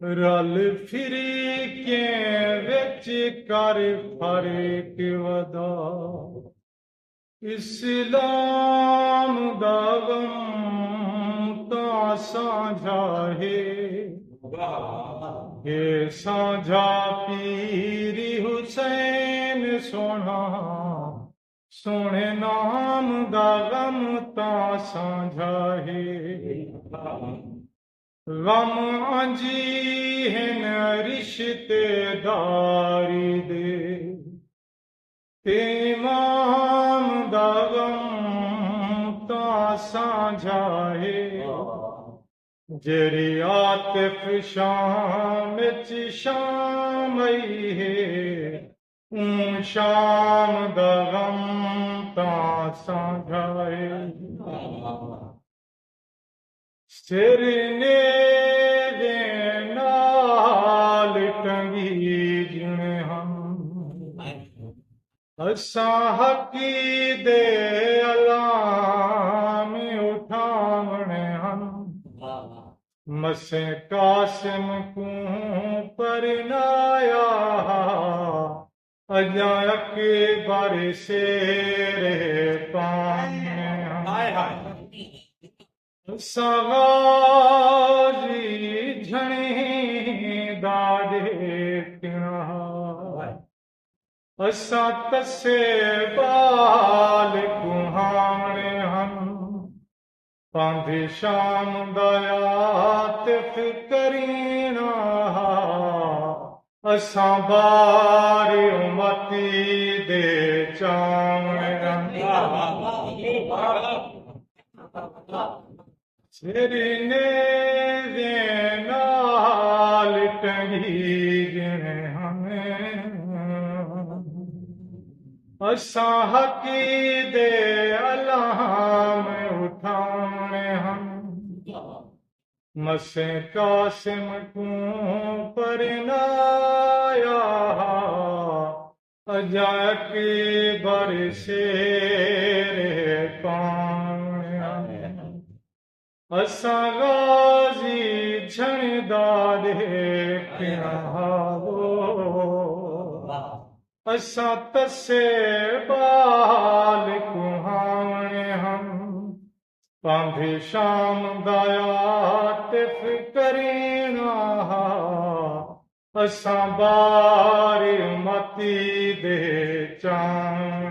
रल फिरी के विच कर फर्क वधा इस्लाम दा गम तां साझा है ये साझा पीरी हुसैन सोना सोने नाम दा गम तां साझा है गम अंजी हिन रिश्तेदारी दे इमाम दा गम तां साझा है जेरी आतिफ शाम च शामई है शाम दा गम तां साझा है सिर ने दे नाल टंगी जिने हम असां हकी दे अलाम उठावणे हम मसे कासिम को परनाया अजा अकबर शेरे पाने सगाजी झणी दादे तिणा असा तसे बाल कुहाने हम पांधे शाम दयात फिकरीना असा बारी उमती दे चावने सिरने दे नाल टंगी जिने हमें असा हकी दे अलाम उठाने हम मसे कासिम को परनाया अजा के बरसेरे पाने असा गाजी झणदारे पिहावो असा तसे बाल कुहाने हम पांधे शाम दयात फिकरीना असा बारी मती दे चां